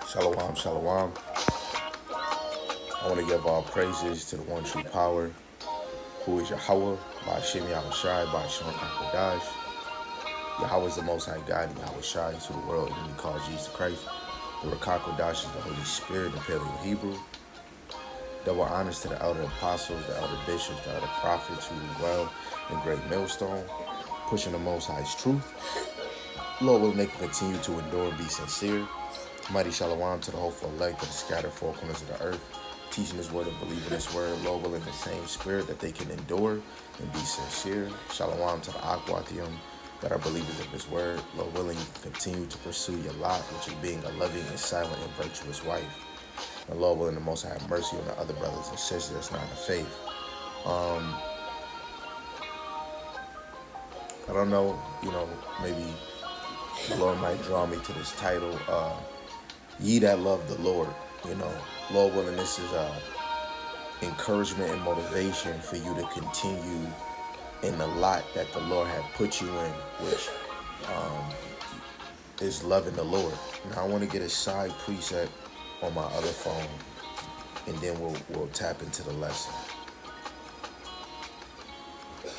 Shalom, shalom. I want to give all praises to the one true power, who is Yahawah, Bahasham, Yahawashi, Bahasham, Yahawah is the Most High God, Yahawashi to the world, and he called Jesus Christ. The Rakakodash is the Holy Spirit, the Paleo Hebrew. Double honors to the elder apostles, the elder bishops, the elder prophets who dwell in great millstone, pushing the Most High's truth. Lord will make it continue to endure and be sincere. Mighty shalom to the hopeful elect of the scattered four corners of the earth, teaching his word and believing his word, Lord will in the same spirit that they can endure and be sincere. Shalom to the Akwathium that are believers of his word, Lord willing, you can continue to pursue your lot, which is being a loving and silent and virtuous wife. And Lord willing, the Most High have mercy on the other brothers and sisters that's not in the faith. I don't know, maybe the Lord might draw me to this title, Ye That Love the Lord. Lord willing, this is encouragement and motivation for you to continue in the lot that the Lord have put you in, which is loving the Lord. Now I want to get a side preset on my other phone, and then we'll tap into the lesson.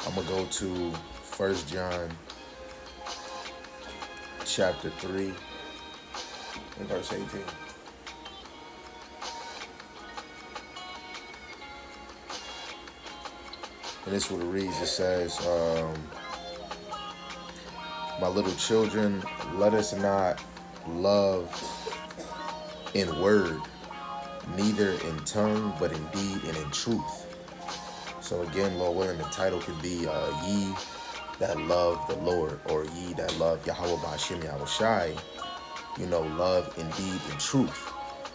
I'm gonna go to 1 John chapter 3 and verse 18. And this is what it reads. It says, my little children, let us not love in word, neither in tongue, but in deed and in truth. So again, Lord willing, the title could be Ye That Love the Lord, or Ye That Love Yahawah Bahasham Yahawashi. Love in deed and truth.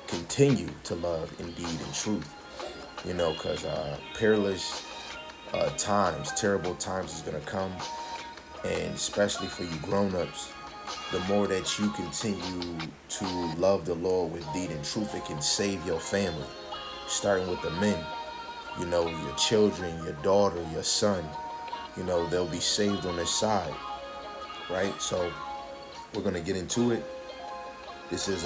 Continue to love in deed and truth. Because perilous times, terrible times is going to come. And especially for you grown-ups, the more that you continue to love the Lord with deed and truth, it can save your family. Starting with the men, your children, your daughter, your son, they'll be saved on this side, right? So we're going to get into it. This is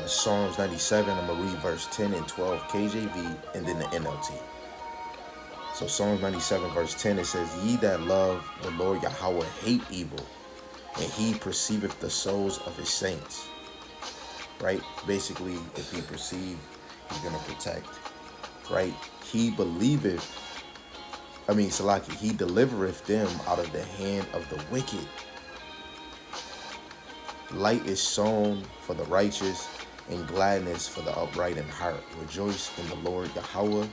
Psalms 97. I'm going to read verse 10 and 12 KJV and then the NLT. So Psalms 97 verse 10, it says, Ye that love the Lord Yahawah hate evil, and he perceiveth the souls of his saints. Right? Basically, if he perceive, he's going to protect. Right? He delivereth them out of the hand of the wicked. Light is sown for the righteous, and gladness for the upright in heart. Rejoice in the Lord Yahawah,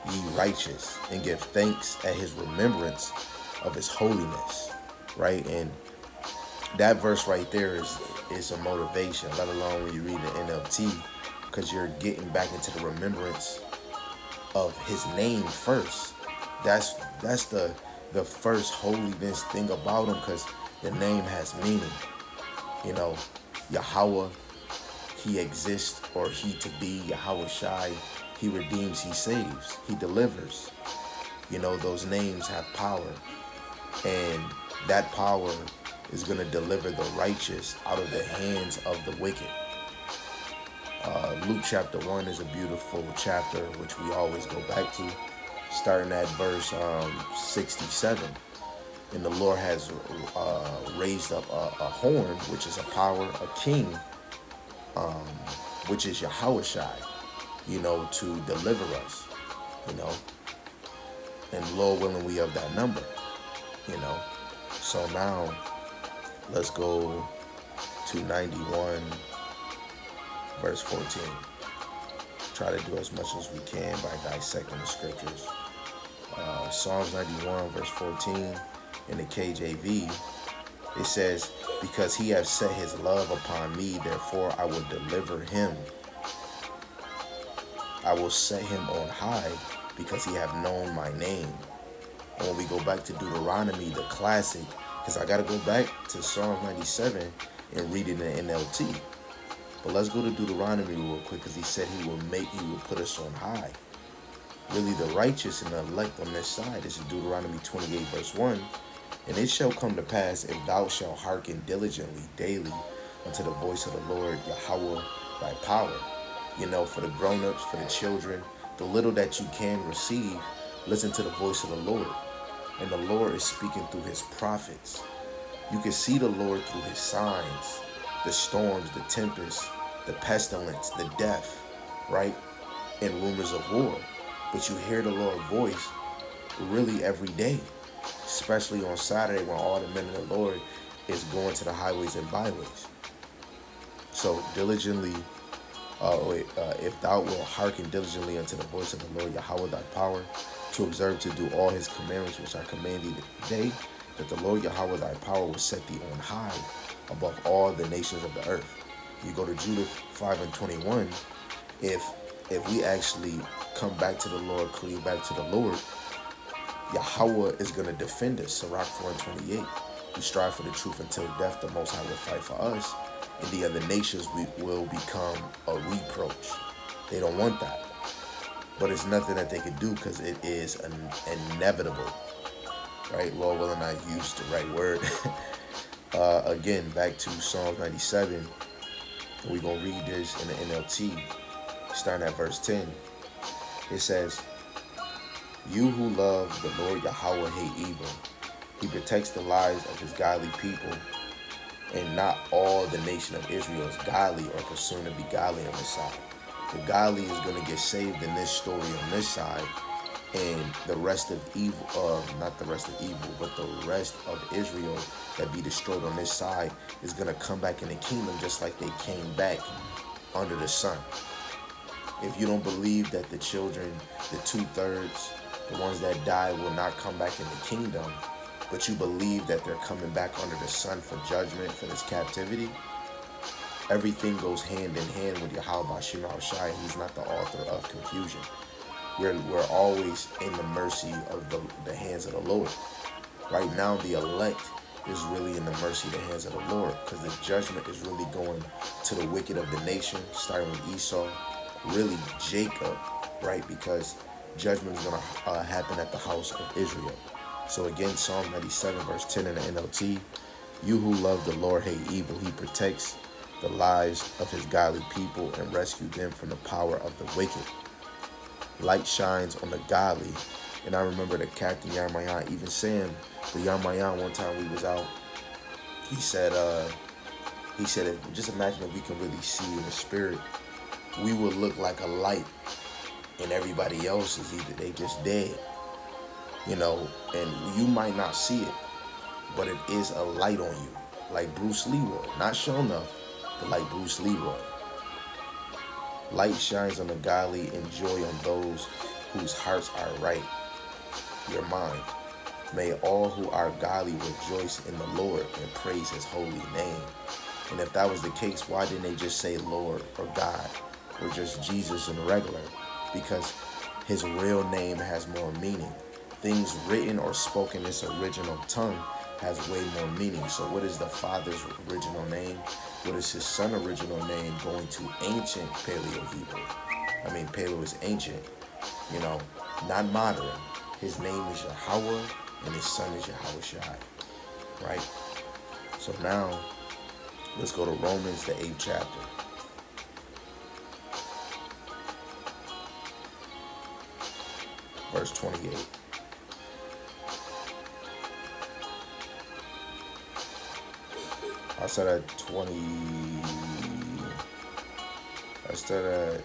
ye righteous, and give thanks at his remembrance of his holiness. Right? And that verse right there is a motivation, let alone when you read the NLT, because you're getting back into the remembrance of his name first. That's the first holiness thing about him, because the name has meaning. Yahawah, he exists, or he to be Yahawashi. He redeems, he saves, he delivers. Those names have power, and that power is going to deliver the righteous out of the hands of the wicked. Luke chapter 1 is a beautiful chapter, which we always go back to, starting at verse 67. And the Lord has raised up a horn, which is a power, a king, which is Yahawashi, to deliver us, and Lord willing, we of that number, So now, let's go to 91, verse 14. Try to do as much as we can by dissecting the scriptures. Psalms 91, verse 14, in the KJV, it says, because he has set his love upon me, therefore I will deliver him. I will set him on high, because he have known my name. And when we go back to Deuteronomy, the classic, because I got to go back to Psalms 97 and read it in NLT. But let's go to Deuteronomy real quick, because he said he will put us on high. Really, the righteous and the elect on this side. This is Deuteronomy 28, verse 1. And it shall come to pass, if thou shalt hearken diligently daily unto the voice of the Lord Yahawah by power. For the grown-ups, for the children, the little that you can receive, listen to the voice of the Lord. And the Lord is speaking through his prophets. You can see the Lord through his signs, the storms, the tempests, the pestilence, the death, right? And rumors of war. But you hear the Lord's voice really every day, especially on Saturday when all the men of the Lord is going to the highways and byways. So diligently, if thou wilt hearken diligently unto the voice of the Lord Yahawah thy power, to observe to do all his commandments which I command thee today, that the Lord Yahawah thy power will set thee on high above all the nations of the earth. You go to Judah 5:21. If we actually come back to the Lord, cleave back to the Lord, Yahawah is going to defend us. Sirach 4:28. We strive for the truth until death. The Most High will fight for us. And the other nations will become a reproach. They don't want that. But it's nothing that they can do because it is inevitable. Right? Lord willing, I used the right word. Again, back to Psalm 97. We're going to read this in the NLT, starting at verse 10. It says, you who love the Lord Yahawah hate evil. He protects the lives of his godly people. And not all the nation of Israel is godly or pursuing to be godly on this side. The godly is going to get saved in this story on this side. And the rest of evil, not the rest of evil, but the rest of Israel that be destroyed on this side is going to come back in the kingdom just like they came back under the sun. If you don't believe that the children, the 2/3, the ones that die will not come back in the kingdom, but you believe that they're coming back under the sun for judgment, for this captivity, everything goes hand in hand with Yahawah Bahasham Yahawashi. He's not the author of confusion. We're always in the mercy of the hands of the Lord. Right now, the elect is really in the mercy of the hands of the Lord, because the judgment is really going to the wicked of the nation, starting with Esau, really Jacob, right? Because judgment is going to happen at the house of Israel. So again, Psalm 97, verse 10 in the NLT, you who love the Lord hate evil. He protects the lives of his godly people and rescues them from the power of the wicked. Light shines on the godly. And I remember the Captain Yahawashi even saying, the Yahawashi, one time we was out, he said, if, just imagine if we can really see in the spirit, we would look like a light and everybody else is either they just dead. And you might not see it, but it is a light on you, like Bruce Leroy, not show enough, but like Bruce Leroy. Light shines on the godly and joy on those whose hearts are right. Your mind. May all who are godly rejoice in the Lord and praise his holy name. And if that was the case, why didn't they just say Lord or God or just Jesus and regular? Because his real name has more meaning. Things written or spoken in its original tongue has way more meaning. So what is the Father's original name? What is his Son original name going to ancient Paleo-Hebrew? I mean, Paleo is ancient, not modern. His name is Yahawah and his Son is Yahawashi, right? So now, let's go to Romans, the 8th chapter. Verse 28. I said at 20. I started at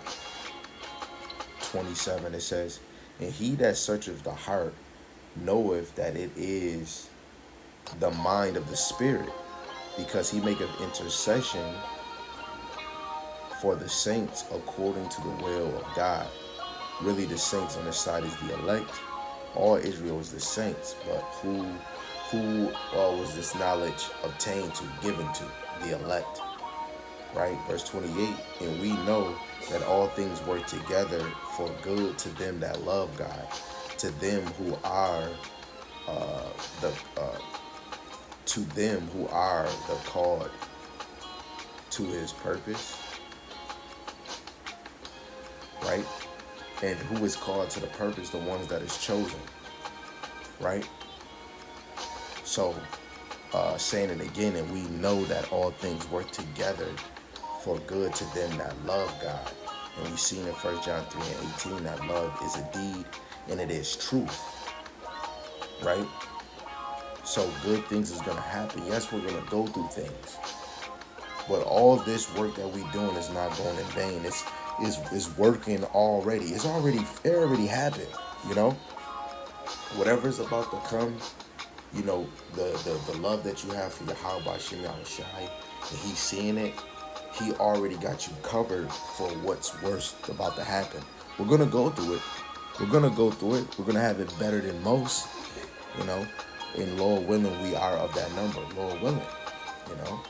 27. It says, and he that searcheth the heart knoweth that it is the mind of the Spirit, because he maketh intercession for the saints according to the will of God. Really, the saints on this side is the elect. All Israel is the saints, but who was this knowledge obtained to, given to? The elect, right? Verse 28, and we know that all things work together for good to them that love God, to them who are the called to his purpose, right? And who is called to the purpose? The ones that is chosen, right? So saying it again, and we know that all things work together for good to them that love God. And we've seen in 1 John 3:18 that love is a deed and it is truth, right? So good things is going to happen. Yes, we're going to go through things. But all this work that we're doing is not going in vain. It's working already. It already happened, you know? Whatever is about to come, you know, the love that you have for Yahawah, Bahasham, Yahawashi, and he's seeing it, he already got you covered for what's worse about to happen. We're going to go through it. We're going to go through it. We're going to have it better than most, you know? And Lord willing, we are of that number. Lord willing, you know?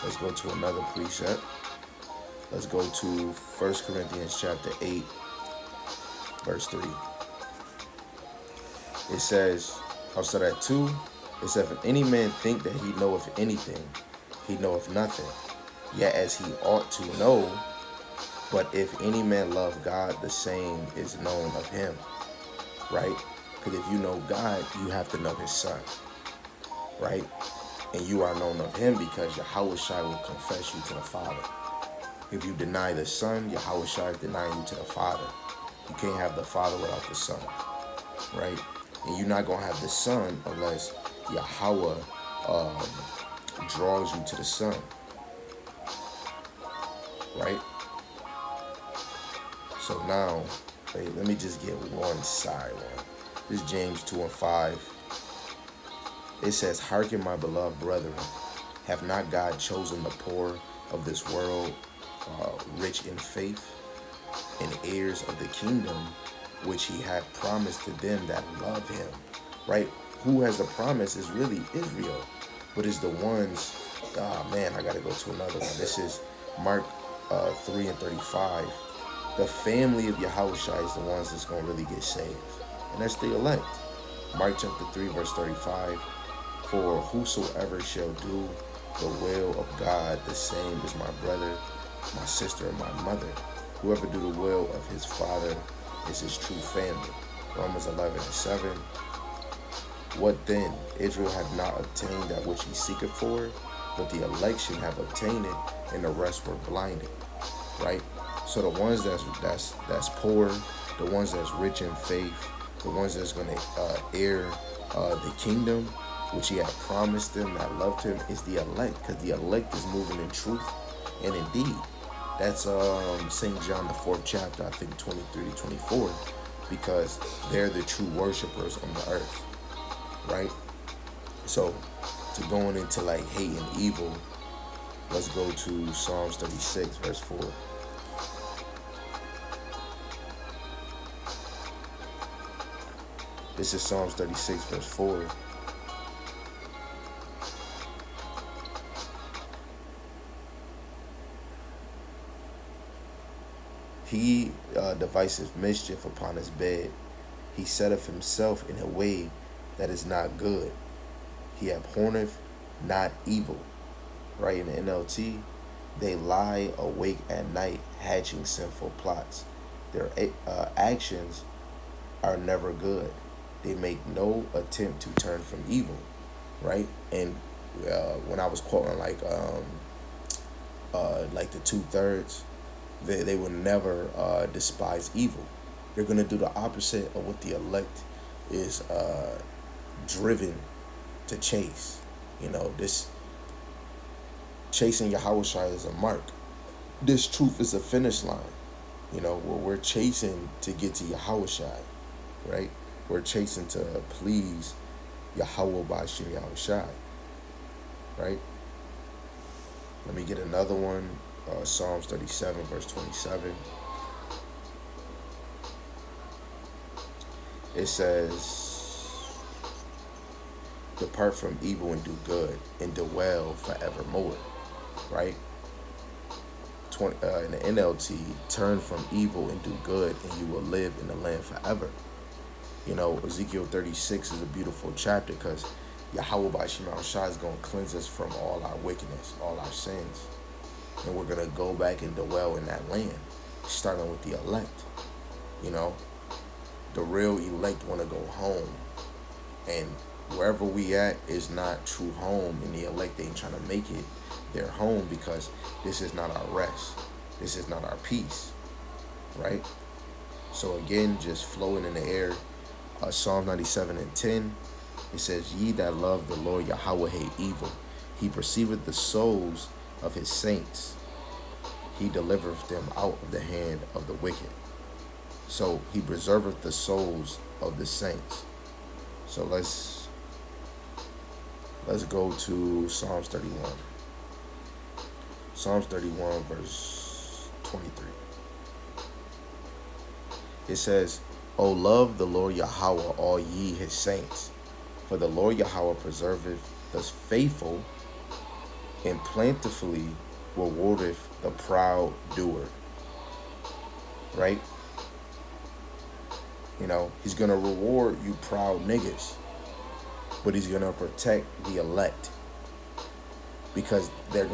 Let's go to another precept. Let's go to 1 Corinthians chapter 8, verse 3. It says, I'll start at 2. It says, if any man think that he knoweth anything, he knoweth nothing, yet as he ought to know. But if any man love God, the same is known of him. Right? Because if you know God, you have to know his son. Right? And you are known of him because Yahawashi will confess you to the Father. If you deny the Son, Yahawashi is denying you to the Father. You can't have the Father without the Son. Right? And you're not going to have the Son unless Yahawah draws you to the Son. Right? So now, let me just get one side one. This is James 2:5. It says, hearken, my beloved brethren, have not God chosen the poor of this world, rich in faith, and heirs of the kingdom, which he hath promised to them that love him? Right? Who has the promise is really Israel, but it's the ones, man, I got to go to another one. This is Mark 3:35. The family of Yahawashi is the ones that's going to really get saved, and that's the elect. Mark chapter 3, verse 35. For whosoever shall do the will of God, the same is my brother, my sister, and my mother. Whoever do the will of his father is his true family. Romans 11:7. What then? Israel have not obtained that which he seeketh for, but the election have obtained it, and the rest were blinded. Right? So the ones that's poor, the ones that's rich in faith, the ones that's going to heir the kingdom, which he had promised them that loved him, is the elect, because the elect is moving in truth and in deed. That's St. John the 4th chapter, I think 23-24, because they're the true worshipers on the earth, right? So to going into like hate and evil, let's go to Psalms 36, verse 4. This is Psalms 36, verse 4. He deviseth mischief upon his bed. He setteth himself in a way that is not good. He abhorreth not evil. Right, in the NLT, they lie awake at night, hatching sinful plots. Their actions are never good. They make no attempt to turn from evil. Right, and when I was quoting like the 2/3. They will never despise evil. They're going to do the opposite of what the elect is driven to chase. You know, this chasing Yahawashi is a mark. This truth is a finish line. You know, where we're chasing to get to Yahawashi, right? We're chasing to please Yahawah, Bahasham, Yahawashi, right? Let me get another one. Psalms 37, verse 27. It says, depart from evil and do good, and dwell forevermore. Right? In the NLT, turn from evil and do good, and you will live in the land forever. You know, Ezekiel 36 is a beautiful chapter because Yahawah Bahasham Yahawashi is going to cleanse us from all our wickedness, all our sins. And we're going to go back and dwell in that land, starting with the elect. You know, the real elect want to go home. And wherever we at is not true home, and the elect ain't trying to make it their home, because this is not our rest. This is not our peace, right? So again, just flowing in the air. Psalm 97:10, it says, "Ye that love the Lord Yahawah hate evil. He perceiveth the souls of his saints. He delivereth them out of the hand of the wicked." So he preserveth the souls of the saints. So let's go to Psalms 31. Psalms 31 verse 23. It says, "O love the Lord Yahawah, all ye his saints. For the Lord Yahawah preserveth the faithful, and plentifully rewardeth the proud doer." Right? He's going to reward you proud niggas, but he's going to protect the elect, because their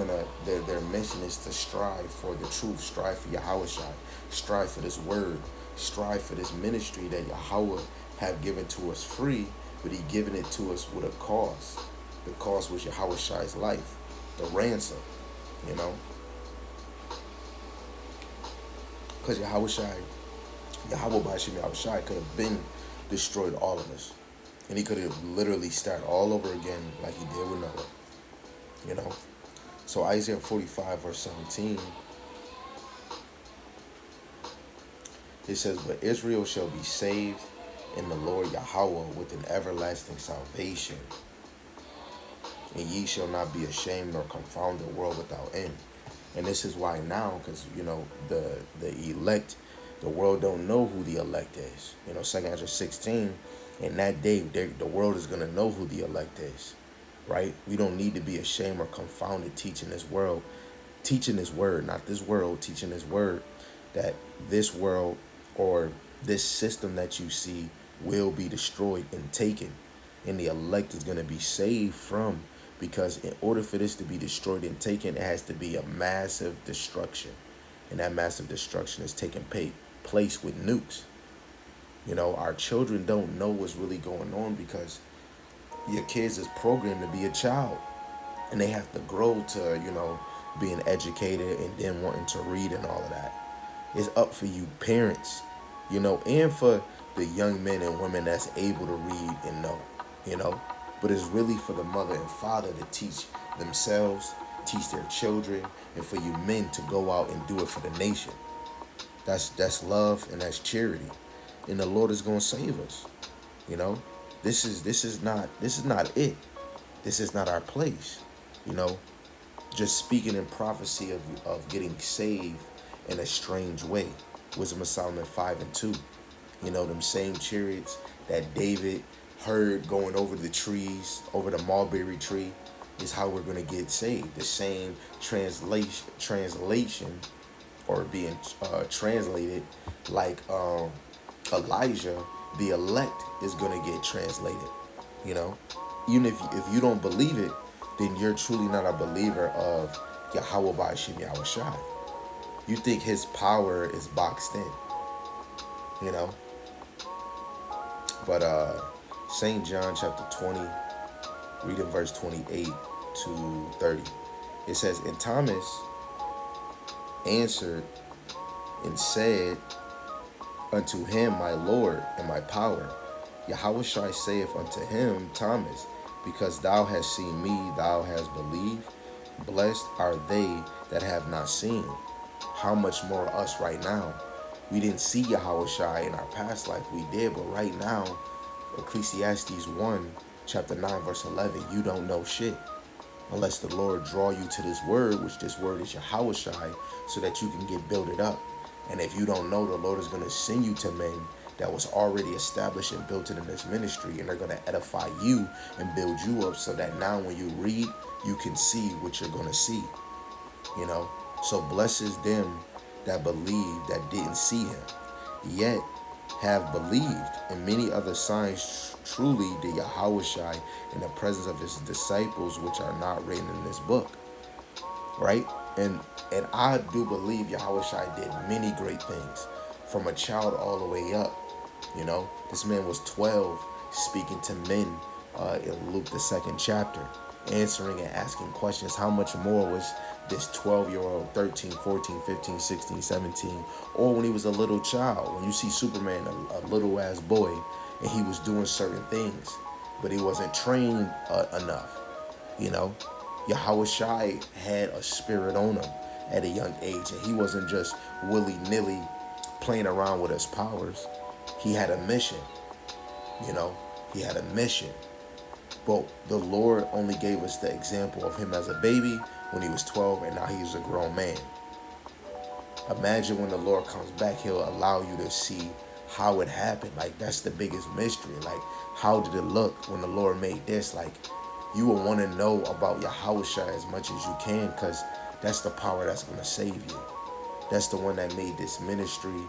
mission is to strive for the truth, strive for Yahawashi, strive for this word, strive for this ministry that Yahawah have given to us free, but he given it to us with a cost. The cost was Yahawashi's life, the ransom, because Yahawah Bahasham Yahawashi could have been destroyed all of us, and he could have literally started all over again like he did with Noah. So Isaiah 45 verse 17, it says, "But Israel shall be saved in the Lord Yahawah with an everlasting salvation. And ye shall not be ashamed nor confound the world without end." And this is why now, because the elect, the world don't know who the elect is. 2 Ezra 16, in that day, the world is gonna know who the elect is, right? We don't need to be ashamed or confounded teaching this word, not this world, teaching this word, that this world or this system that you see will be destroyed and taken, and the elect is gonna be saved from. Because in order for this to be destroyed and taken, it has to be a massive destruction. And that massive destruction is taking place with nukes. Our children don't know what's really going on, because your kids is programmed to be a child. And they have to grow to, being educated and then wanting to read and all of that. It's up for you parents, and for the young men and women that's able to read and know. But it's really for the mother and father to teach themselves, teach their children, and for you men to go out and do it for the nation. That's love, and that's charity, and the Lord is gonna save us. This is not it. This is not our place. Just speaking in prophecy of getting saved in a strange way. Wisdom of Solomon 5:2. Them same chariots that David heard going over the trees, over the mulberry tree, is how we're going to get saved. The same translation or being translated like Elijah, the elect is going to get translated. Even if you don't believe it, then you're truly not a believer of Yahawah Bahasham Yahawashi. You think his power is boxed in, But St. John chapter 20, reading verse 28 to 30. It says, "And Thomas answered and said unto him, My Lord and my power. Yahawashi saith unto him, Thomas, because thou hast seen me, thou hast believed. Blessed are they that have not seen." How much more us right now? We didn't see Yahawashi in our past life. We did, but right now, Ecclesiastes 1, chapter 9, verse 11, you don't know shit unless the Lord draw you to this word, which this word is Yahawashi, so that you can get builded up. And if you don't know, the Lord is going to send you to men that was already established and built in this ministry, and they're going to edify you and build you up, so that now when you read, you can see what you're going to see. So blesses them that believe that didn't see him, yet have believed, and many other signs truly did Yahawashi in the presence of his disciples, which are not written in this book. Right? And I do believe Yahawashi did many great things, from a child all the way up. This man was 12, speaking to men in Luke the second chapter, answering and asking questions. How much more was this 12-year-old, 13, 14, 15, 16, 17, or when he was a little child? When you see Superman, a little ass boy, and he was doing certain things, but he wasn't trained enough, you know? Yahawashi had a spirit on him at a young age, and he wasn't just willy-nilly playing around with his powers. He had a mission, you know? He had a mission. But the Lord only gave us the example of him as a baby when he was 12, and now he's a grown man. Imagine when the Lord comes back, he'll allow you to see how it happened. Like, that's the biggest mystery. Like, how did it look when the Lord made this? Like, you will want to know about Yahawashi as much as you can, because that's the power that's going to save you. That's the one that made this ministry,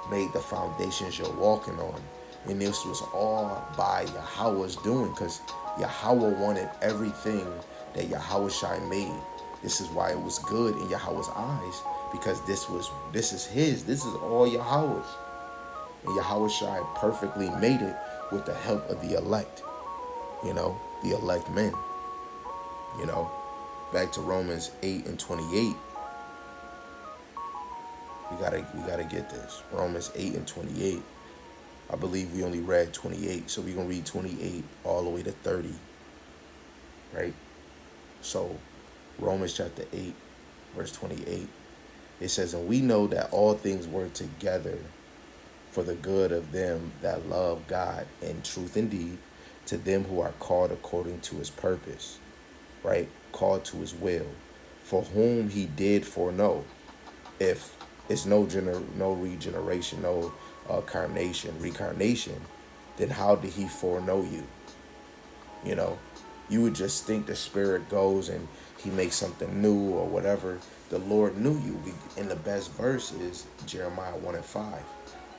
made the foundations you're walking on. And this was all by Yahawah's doing, because Yahawah wanted everything that Yahawashi made. This is why it was good in Yahawah's eyes, because this is his. This is all Yahawah's. And Yahawashi perfectly made it with the help of the elect, the elect men. Back to Romans 8 and 28. We gotta get this. Romans 8 and 28. I believe we only read 28, so we're gonna read 28 all the way to 30. Right? So Romans chapter 8, verse 28. It says, and we know that all things work together for the good of them that love God in truth and deed, to them who are called according to his purpose. Right? Called to his will, for whom he did foreknow. If it's no regeneration, no reincarnation, then how did he foreknow you? You would just think the Spirit goes and he makes something new or whatever. The Lord knew you. And the best verse is Jeremiah 1 and 5.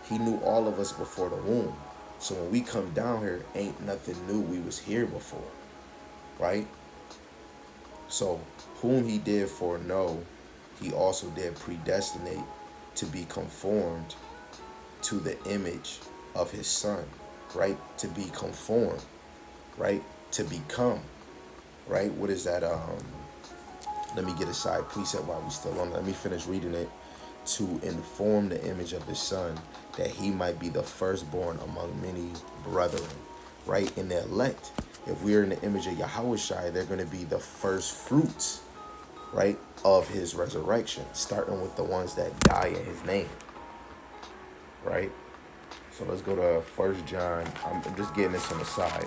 He knew all of us before the womb. So when we come down here, ain't nothing new. We was here before, right? So whom he did foreknow, he also did predestinate to be conformed to the image of his son, right? To be conformed, right? To become, right? What is that? Let me get a side precept while we still on. Let me finish reading it. To inform the image of his son, that he might be the firstborn among many brethren, right? In the elect, if we're in the image of Yahawashi, they're going to be the first fruits, right, of his resurrection, starting with the ones that die in his name, right? So let's go to 1 John. I'm just getting this on the side.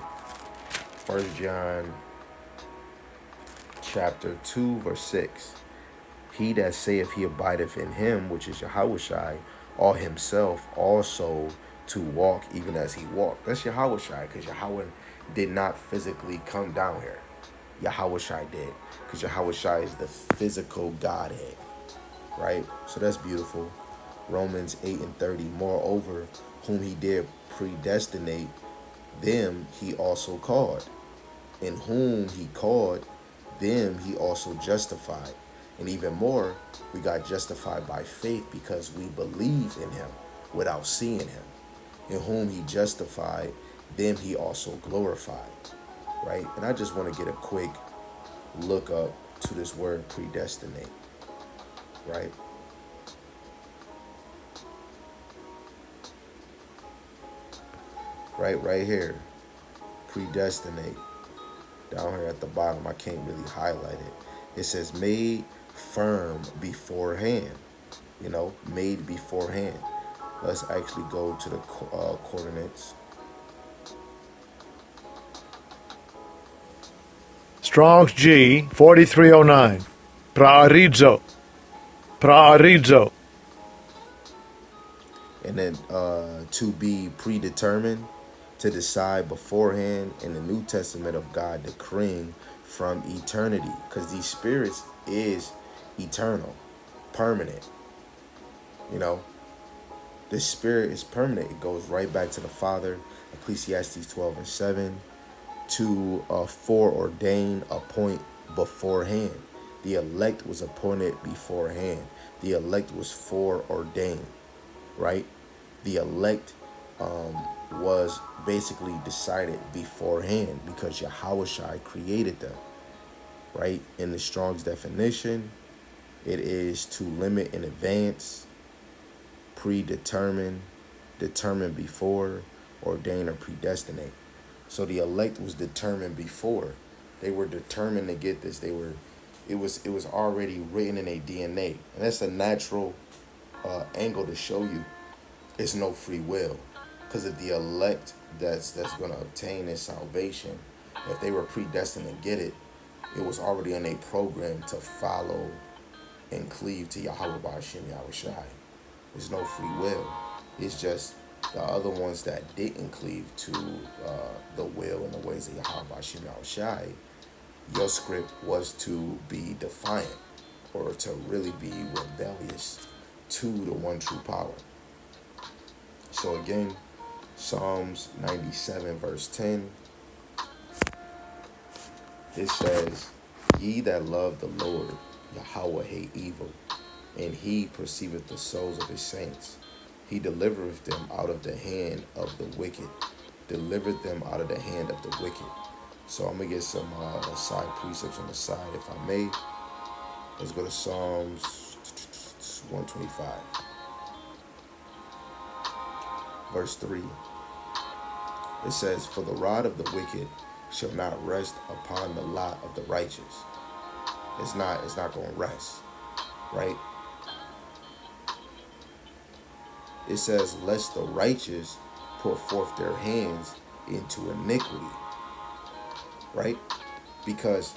1 John chapter 2, verse 6. He that saith he abideth in him, which is Yahawashi, ought himself also to walk even as he walked. That's Yahawashi, because Yahawah did not physically come down here. Yahawashi did, because Yahawashi is the physical Godhead, right? So that's beautiful. Romans 8 and 30. Moreover, whom he did predestinate, them he also called. And whom he called, them he also justified. And even more, we got justified by faith because we believe in him without seeing him. And whom he justified, them he also glorified, right? And I just want to get a quick look up to this word predestinate, right? Right here, predestinate. Down here at the bottom, I can't really highlight it. It says made firm beforehand, made beforehand. Let's actually go to the coordinates. Strong's G 4309. Praarizo. And then to be predetermined, to decide beforehand, in the New Testament of God decreeing from eternity, because these spirits is eternal, permanent. The spirit is permanent. It goes right back to the Father, Ecclesiastes 12 and 7, to foreordain, appoint beforehand. The elect was appointed beforehand. The elect was foreordained, right? The elect was basically decided beforehand because Yahawashi created them, right? In the Strong's definition, it is to limit in advance, predetermine, determine before, ordain or predestinate. So the elect was determined before. They were determined to get this. It was already written in their DNA. And that's a natural angle to show you it's no free will. Because if the elect that's gonna obtain this salvation, if they were predestined to get it, it was already in a program to follow and cleave to Yahawah Bahasham Yahawashi. There's no free will. It's just the other ones that didn't cleave to the will and the ways of Yahawah Bahasham Yahawashi. Your script was to be defiant or to really be rebellious to the one true power. So again, Psalms 97 verse 10, it says, "Ye that love the Lord, Yahawah hate evil, and he perceiveth the souls of his saints. He delivereth them out of the hand of the wicked." Delivered them out of the hand of the wicked. So I'm going to get some side precepts on the side, if I may. Let's go to Psalms 125. Verse 3. It says, "For the rod of the wicked shall not rest upon the lot of the righteous." It's not going to rest, right? It says, "Lest the righteous put forth their hands into iniquity," right? Because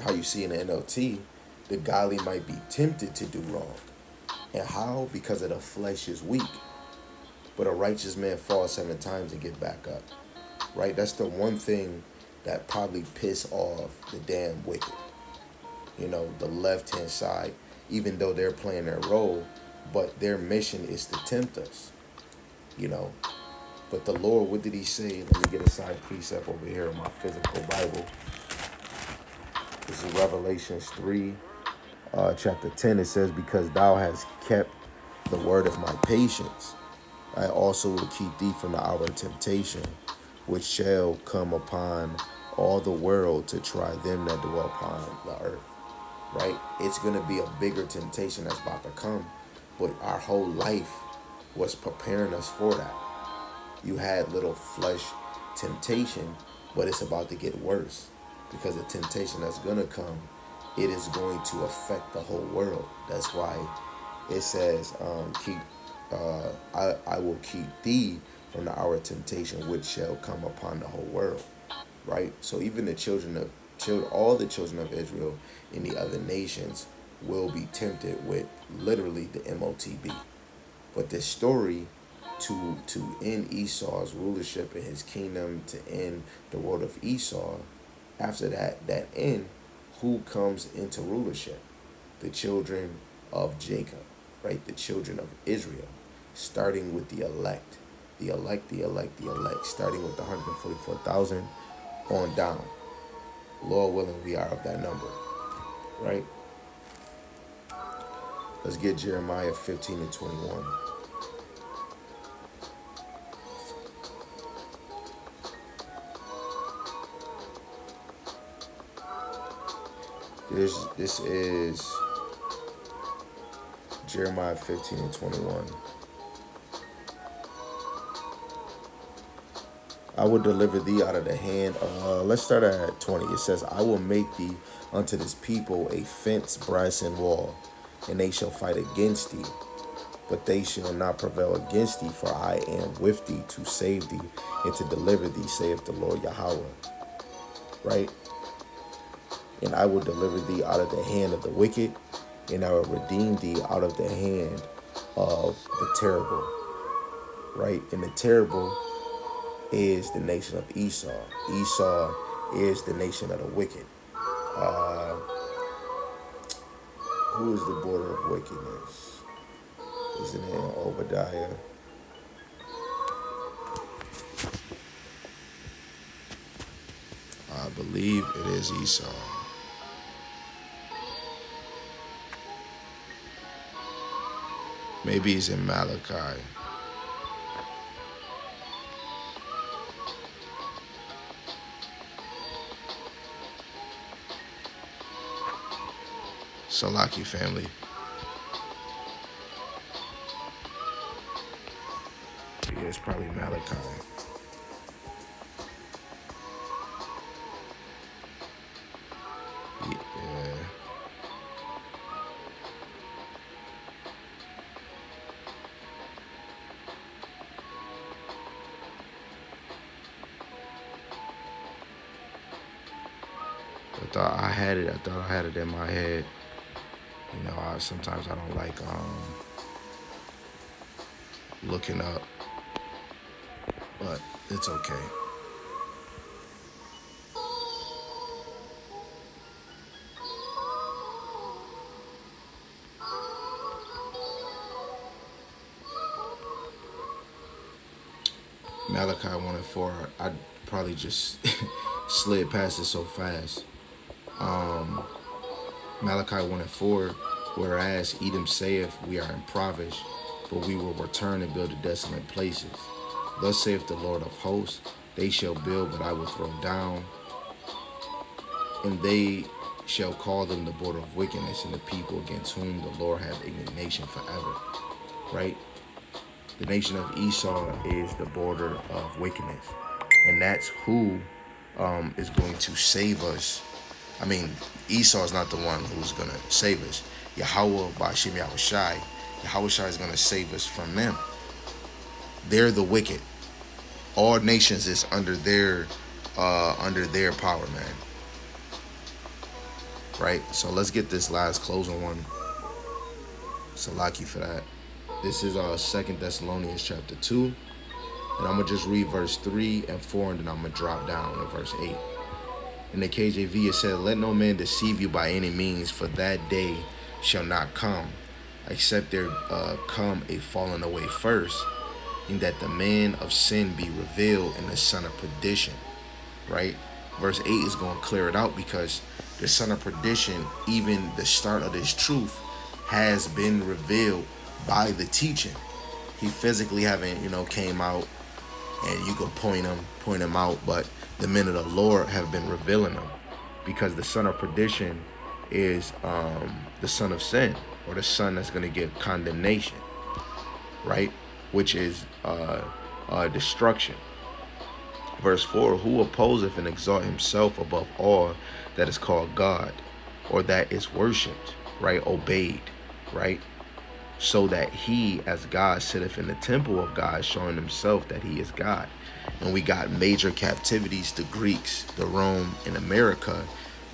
how you see in the NLT, the godly might be tempted to do wrong. And how? Because of the flesh is weak. But a righteous man falls 7 times and get back up, right? That's the one thing that probably piss off the damn wicked. You know, the left-hand side, even though they're playing their role, but their mission is to tempt us, you know. But the Lord, what did he say? Let me get a side precept over here in my physical Bible. This is Revelations 3, chapter 10. It says, "Because thou hast kept the word of my patience, I also will keep thee from the hour of temptation, which shall come upon all the world to try them that dwell upon the earth." Right? It's going to be a bigger temptation that's about to come. But our whole life was preparing us for that. You had little flesh temptation, but it's about to get worse. Because the temptation that's going to come, it is going to affect the whole world. That's why it says, I will keep thee from the hour of temptation, which shall come upon the whole world. Right? So even all the children of Israel in the other nations will be tempted with literally the MOTB. But this story to end Esau's rulership and his kingdom, to end the world of Esau, after that end, who comes into rulership? The children of Jacob, right? The children of Israel, starting with the elect. The elect, starting with the 144,000 on down. Lord willing, we are of that number, right? Let's get Jeremiah 15 and 21. This is Jeremiah 15 and 21. "I will deliver thee out of the hand of," let's start at 20. It says, "I will make thee unto this people a fence, brass, and wall, and they shall fight against thee, but they shall not prevail against thee, for I am with thee to save thee and to deliver thee, saith the Lord Yahawah." Right? "And I will deliver thee out of the hand of the wicked, and I will redeem thee out of the hand of the terrible." Right? And the terrible is the nation of Esau. Esau is the nation of the wicked. Who is the border of wickedness? Isn't it in Obadiah? I believe it is Esau. Maybe he's in Malachi. Salaki family. Yeah, it's probably Malachi. Yeah. I thought I had it in my head. You know, sometimes I don't like looking up, but it's okay. Malachi 1:4. I probably just slid past it so fast. Malachi 1:4. Whereas Edom saith, we are impoverished, but we will return and build the desolate places. Thus saith the Lord of hosts, they shall build, but I will throw down, and they shall call them the border of wickedness, and the people against whom the Lord hath indignation forever. Right? The nation of Esau is the border of wickedness, and that's who is going to save us. I mean, Esau is not the one who's going to save us. Yahawah, Bahasham, Yahawashi, Yahawashi is going to save us from them. They're the wicked. All nations is under their power, man. Right? So let's get this last closing one. Salaki for that. This is 2 Thessalonians chapter 2. And I'm going to just read verse 3 and 4, and then I'm going to drop down to verse 8. In the KJV, it said, let no man deceive you by any means, for that day shall not come, except there come a falling away first, and that the man of sin be revealed and the son of perdition. Right? Verse 8 is going to clear it out, because the son of perdition, even the start of this truth, has been revealed by the teaching. He physically haven't, came out, and you can point him out, but the men of the Lord have been revealing them, because the son of perdition is the son of sin, or the son that's going to get condemnation, right? Which is destruction. Verse 4, who opposeth and exalt himself above all that is called God, or that is worshipped, right? Obeyed, right? So that he, as God, sitteth in the temple of God, showing himself that he is God. And we got major captivities, the Greeks, the Rome, and America,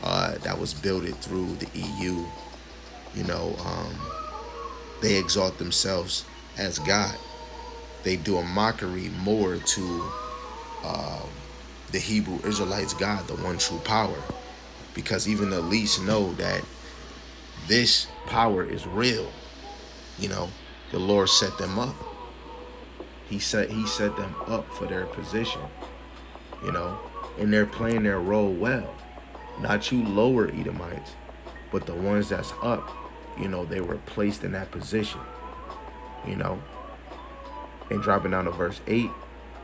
that was builded through the EU. They exalt themselves as God. They do a mockery more to the Hebrew Israelites' God, the one true power, because even the least know that this power is real. The Lord set them up. He set them up for their position, and they're playing their role well. Not you lower Edomites, but the ones that's up, they were placed in that position, And dropping down to verse 8,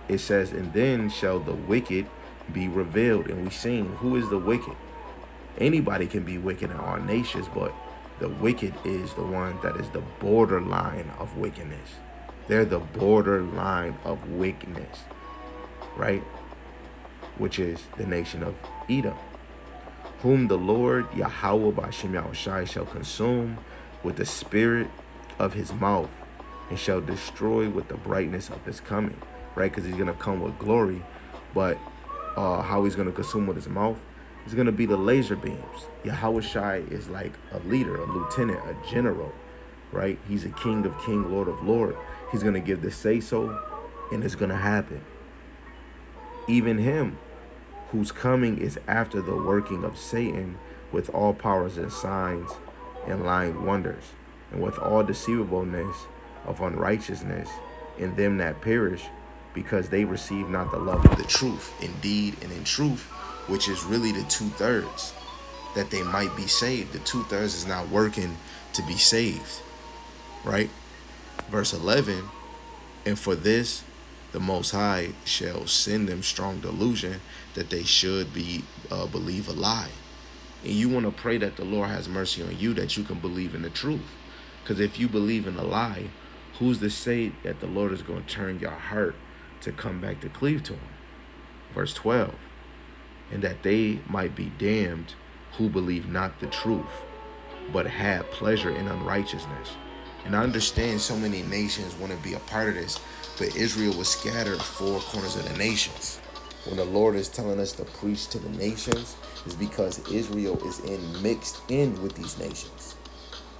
it says, and then shall the wicked be revealed. And we seen who is the wicked. Anybody can be wicked in our nations, but the wicked is the one that is the borderline of wickedness. They're the borderline of wickedness, right? Which is the nation of Edom, whom the Lord Yahawah Bahasham Yahawashi shall consume with the spirit of his mouth, and shall destroy with the brightness of his coming, right? Because he's going to come with glory, but how he's going to consume with his mouth is going to be the laser beams. Yahawashi is like a leader, a lieutenant, a general, right? He's a king of king, lord of lord. He's going to give the say-so, and it's going to happen. Even him whose coming is after the working of Satan, with all powers and signs and lying wonders, and with all deceivableness of unrighteousness in them that perish, because they receive not the love of the truth, indeed and in truth, which is really the 2/3, that they might be saved. The 2/3 is not working to be saved, right? Verse 11, and for this the Most High shall send them strong delusion, that they should believe a lie, And you want to pray that the Lord has mercy on you, that you can believe in the truth. Because if you believe in a lie, who's to say that the Lord is going to turn your heart to come back to cleave to him? Verse 12. And that they might be damned who believe not the truth, but have pleasure in unrighteousness. And I understand so many nations want to be a part of this, but Israel was scattered four corners of the nations. When the Lord is telling us to preach to the nations, is because Israel is mixed in with these nations.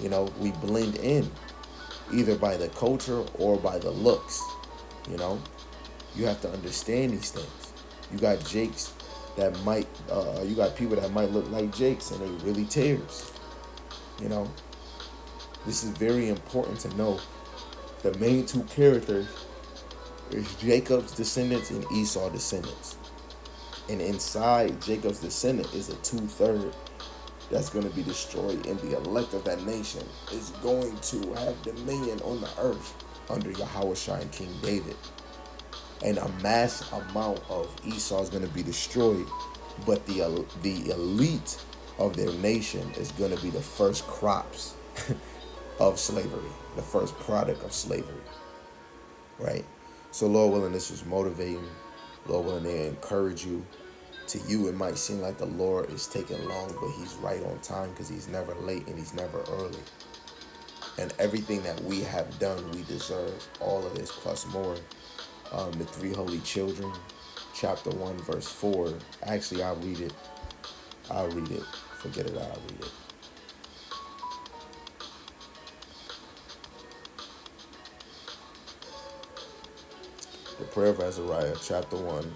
We blend in either by the culture or by the looks. You know, you have to understand these things. You got Jakes that might, you got people that might look like Jakes and they really tears. You know, this is very important to know. The main two characters is Jacob's descendants and Esau's descendants. And inside Jacob's descendant is a 2/3 that's going to be destroyed, and the elect of that nation is going to have dominion on the earth under Yahawashi and King David. And a mass amount of Esau is going to be destroyed, but the elite of their nation is going to be the first crops of slavery, the first product of slavery, right? So Lord willing, this was motivating. Lord willing, they encourage you. To you, it might seem like the Lord is taking long, but he's right on time because he's never late and he's never early. And everything that we have done, we deserve all of this plus more. The three holy children, chapter 1, verse 4. Actually, I'll read it. Forget it, I'll read it. The prayer of Azariah, chapter 1.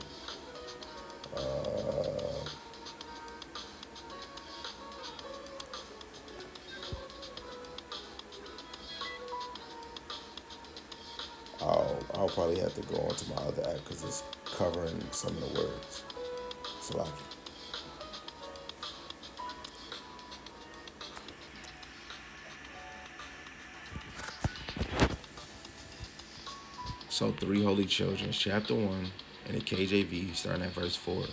I'll probably have to go onto my other app because it's covering some of the words. So I can. So three holy children, chapter 1, in the KJV, starting at verse 4.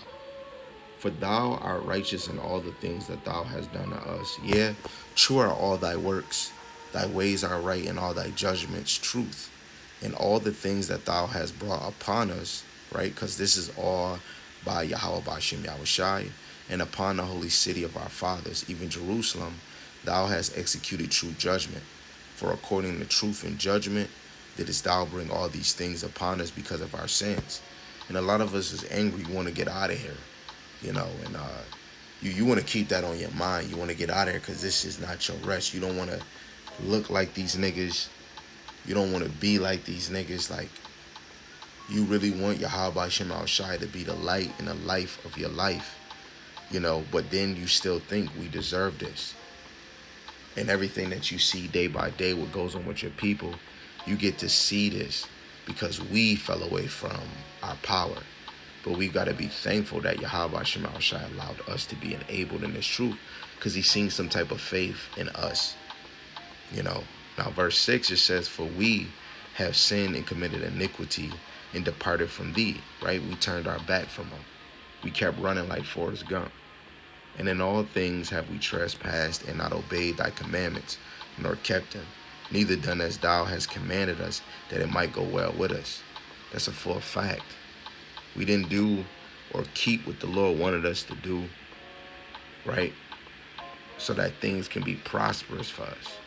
For thou art righteous in all the things that thou hast done to us. Yeah, true are all thy works. Thy ways are right, and all thy judgments truth. And all the things that thou hast brought upon us, right? Because this is all by Yahawah, Bahasham, Yahawashi, and upon the holy city of our fathers, even Jerusalem, thou hast executed true judgment. For according to truth and judgment, didst thou bring all these things upon us because of our sins. And a lot of us is angry, want to get out of here, and you want to keep that on your mind. You want to get out of here because this is not your rest. You don't want to look like these niggas. You don't want to be like these niggas. Like, you really want Yahawah Shem Shai to be the light and the life of your life, but then you still think we deserve this. And everything that you see day by day, what goes on with your people, you get to see this because we fell away from our power. But we got to be thankful that Yahawah Shem Shai allowed us to be enabled in this truth because he's seen some type of faith in us. Now verse 6, it says, for we have sinned and committed iniquity and departed from thee, right? We turned our back from him. We kept running like Forrest Gump. And in all things have we trespassed and not obeyed thy commandments, nor kept them, neither done as thou hast commanded us, that it might go well with us. That's a full fact. We didn't do or keep what the Lord wanted us to do, right? So that things can be prosperous for us.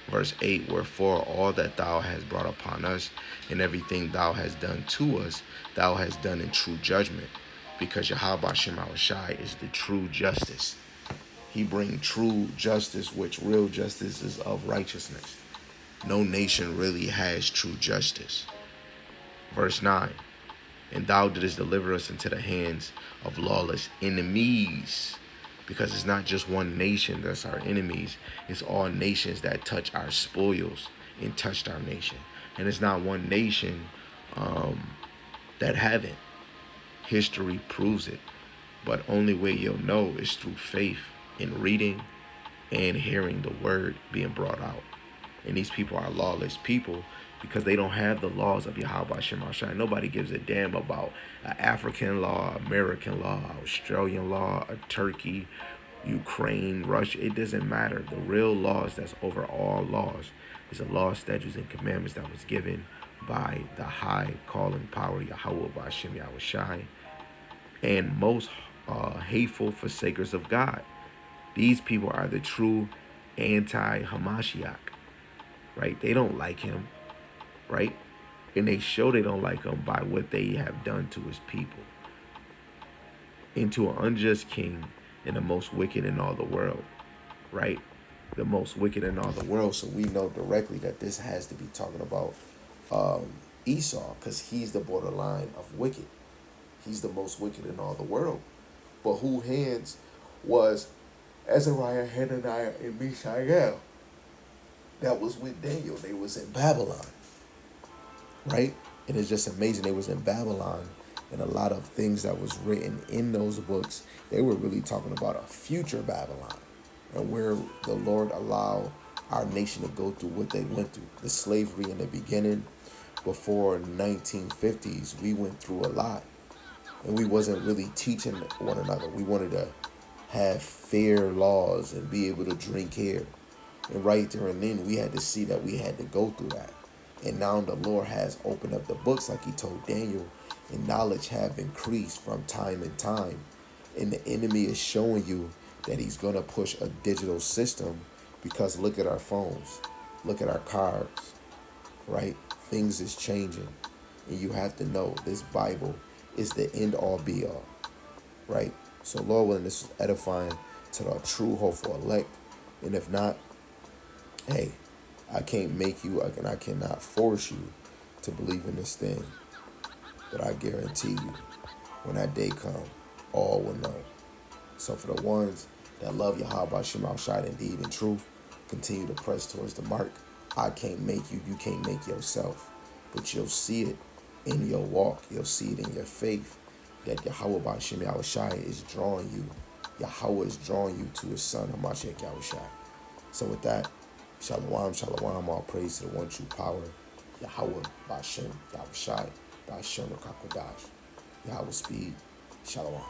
Verse 8, wherefore all that thou hast brought upon us and everything thou hast done to us, thou hast done in true judgment, because Yahawah Shem Shai is the true justice. He brings true justice, which real justice is of righteousness. No nation really has true justice. Verse 9, and thou didst deliver us into the hands of lawless enemies. Because it's not just one nation that's our enemies. It's all nations that touch our spoils and touched our nation. And it's not one nation that haven't. History proves it. But only way you'll know is through faith in reading and hearing the word being brought out. And these people are lawless people because they don't have the laws of Yahawah Shem Shai. Nobody gives a damn about an African law, American law, Australian law, a Turkey, Ukraine, Russia, it doesn't matter. The real laws that's over all laws is the law, statutes, and commandments that was given by the high calling power, Yahawah, Bahasham, Yahawashi, and most hateful forsakers of God. These people are the true anti-Hamashiach, right? They don't like him, right? And they show they don't like him by what they have done to his people. Into an unjust king and the most wicked in all the world, right? The most wicked in all the world. So we know directly that this has to be talking about Esau, because he's the borderline of wicked. He's the most wicked in all the world. But who hands was Azariah, Hananiah, and Mishael? That was with Daniel. They was in Babylon, right? And it's just amazing. They was in Babylon, and a lot of things that was written in those books, they were really talking about a future Babylon, and where the Lord allowed our nation to go through what they went through. The slavery in the beginning, before 1950s, we went through a lot, and we wasn't really teaching one another. We wanted to have fair laws and be able to drink here. And right there and then, we had to see that we had to go through that. And now the Lord has opened up the books like he told Daniel, and knowledge have increased from time and time. And the enemy is showing you that he's going to push a digital system, because look at our phones, look at our cards, right? Things is changing. And you have to know this Bible is the end all be all, right? So Lord willing, this is edifying to the true hopeful elect. And if not, hey, I can't make you, and I cannot force you to believe in this thing. But I guarantee you, when that day comes, all will know. So for the ones that love Yahawah, Shema, Shai, indeed, in truth, continue to press towards the mark. I can't make you, you can't make yourself. But you'll see it in your walk. You'll see it in your faith that Yahawah, Bahasham, Yahawashi is drawing you. Yahawah is drawing you to his son, Hamashiach Yahawashi. So with that, Shalom, Shalom, all praise to the one true power, Yahawah, Bahasham, Yahawashi, Bahasham, Rakakwadash, Yahweh speed, Shalom.